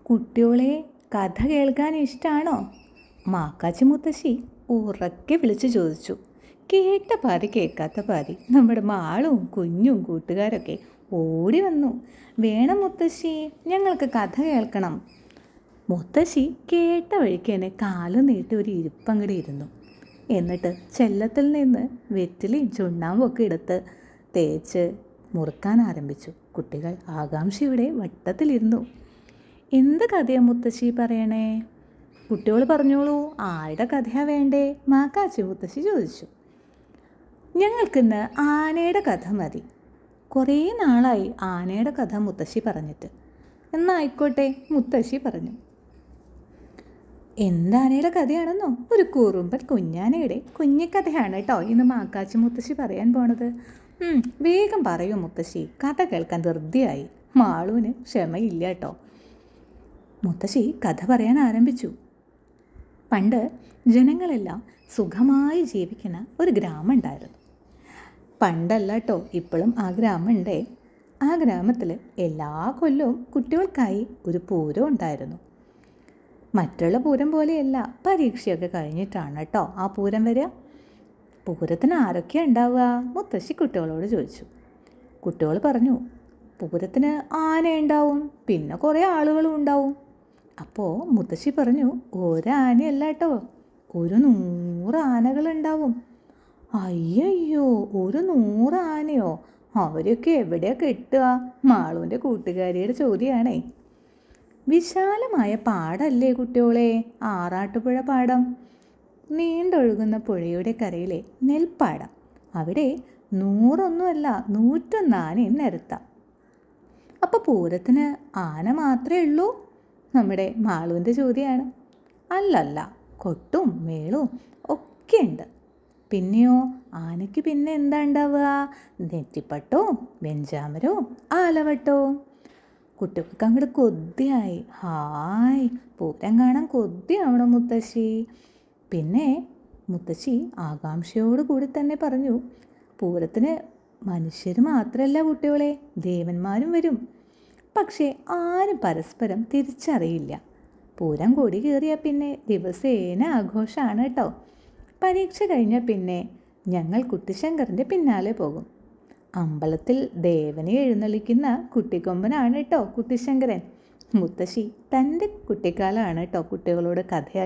കുട്ടികളെ കഥ കേൾക്കാൻ ഇഷ്ടമാണോ? മാക്കാച്ചി മുത്തശ്ശി ഉറക്കെ വിളിച്ചു ചോദിച്ചു. കേട്ട പാതി കേൾക്കാത്ത പാതി നമ്മുടെ മാളും കുഞ്ഞും കൂട്ടുകാരൊക്കെ ഓടി വന്നു. വേണം മുത്തശ്ശി, ഞങ്ങൾക്ക് കഥ കേൾക്കണം. മുത്തശ്ശി കേട്ട വഴിക്ക് തന്നെ കാലം നീട്ടി ഒരു ഇരിപ്പങ്ങടി ഇരുന്നു. എന്നിട്ട് ചെല്ലത്തിൽ നിന്ന് വെറ്റിലയും ചുണ്ണാമ്പും ഒക്കെ എടുത്ത് തേച്ച് മുറുക്കാൻ ആരംഭിച്ചു. കുട്ടികൾ ആകാംക്ഷയുടെ വട്ടത്തിലിരുന്നു. എന്ത് കഥയാണ് മുത്തശ്ശി പറയണേ? കുട്ടികൾ പറഞ്ഞോളൂ, ആരുടെ കഥയാണ് വേണ്ടേ? മാക്കാച്ചി മുത്തശ്ശി ചോദിച്ചു. ഞങ്ങൾക്കിന്ന് ആനയുടെ കഥ മതി. കുറേ നാളായി ആനയുടെ കഥ മുത്തശ്ശി പറഞ്ഞിട്ട്. എന്നായിക്കോട്ടെ, മുത്തശ്ശി പറഞ്ഞു. എന്താനയുടെ കഥയാണെന്നോ? ഒരു കുറുമ്പൻ കുഞ്ഞാനയുടെ കുഞ്ഞിക്കഥയാണ് കേട്ടോ ഇന്ന് മാക്കാച്ചി മുത്തശ്ശി പറയാൻ പോണത്. വേഗം പറയൂ മുത്തശ്ശി, കഥ കേൾക്കാൻ ധൃതിയായി. മാളുവിന് ക്ഷമയില്ല കേട്ടോ. മുത്തശ്ശി കഥ പറയാൻ ആരംഭിച്ചു. പണ്ട് ജനങ്ങളെല്ലാം സുഖമായി ജീവിക്കുന്ന ഒരു ഗ്രാമം ഉണ്ടായിരുന്നു. പണ്ടല്ല കേട്ടോ, ഇപ്പോഴും ആ ഗ്രാമം ഉണ്ടേ. ആ ഗ്രാമത്തിൽ എല്ലാ കൊല്ലവും കുട്ടികൾക്കായി ഒരു പൂരം ഉണ്ടായിരുന്നു. മറ്റുള്ള പൂരം പോലെയല്ല, പരീക്ഷയൊക്കെ കഴിഞ്ഞിട്ടാണ് കേട്ടോ ആ പൂരം വരിക. പൂരത്തിന് ആരൊക്കെയാണ് ഉണ്ടാവുക? മുത്തശ്ശി കുട്ടികളോട് ചോദിച്ചു. കുട്ടികൾ പറഞ്ഞു, പൂരത്തിന് ആന ഉണ്ടാവും, പിന്നെ കുറേ ആളുകളും ഉണ്ടാവും. അപ്പോൾ മുത്തശ്ശി പറഞ്ഞു, ഒരാനയല്ല കേട്ടോ, ഒരു 100 ആനകളുണ്ടാവും. അയ്യോ, ഒരു 100 ആനയോ? അവരൊക്കെ എവിടെയാണ് കെട്ടുക? മാളുവിൻ്റെ കൂട്ടുകാരിയുടെ ചോദ്യമാണേ. വിശാലമായ പാടല്ലേ കുട്ടികളെ, ആറാട്ടുപുഴ പാടം. നീണ്ടൊഴുകുന്ന പുഴയുടെ കരയിലെ നെൽപ്പാടം. അവിടെ 100 101 ആനയും നിരത്താം. അപ്പോൾ പൂരത്തിന് ആന മാത്രമേ ഉള്ളൂ? നമ്മുടെ മാളുവിൻ്റെ ചോദ്യമാണ്. അല്ലല്ല, കൊട്ടും മേളവും ഒക്കെ ഉണ്ട്. പിന്നെയോ, ആനയ്ക്ക് പിന്നെ എന്താ ഉണ്ടാവുക? നെറ്റിപ്പട്ടവും വെഞ്ചാമരവും ആലവട്ടവും. കുട്ടികൾക്ക് അങ്ങോട്ട് കൊതിയായി. ഹായ്, പൂരം കാണാൻ കൊതിയാവണം മുത്തശ്ശി. പിന്നെ മുത്തശ്ശി ആകാംക്ഷയോട് കൂടി തന്നെ പറഞ്ഞു, പൂരത്തിന് മനുഷ്യർ മാത്രമല്ല കുട്ടികളെ, ദേവന്മാരും വരും. പക്ഷേ ആരും പരസ്പരം തിരിച്ചറിയില്ല. പൂരം കൊടി കയറിയാൽ പിന്നെ ദിവസേന ആഘോഷമാണ് കേട്ടോ. പരീക്ഷ കഴിഞ്ഞാൽ പിന്നെ ഞങ്ങൾ കുട്ടിശങ്കറിൻ്റെ പിന്നാലെ പോകും. അമ്പലത്തിൽ ദേവനെ എഴുന്നള്ളിക്കുന്ന കുട്ടിക്കൊമ്പനാണ് കേട്ടോ കുട്ടിശങ്കരൻ. മുത്തശ്ശി തൻ്റെ കുട്ടിക്കാലമാണ് കേട്ടോ കുട്ടികളോട് കഥയായി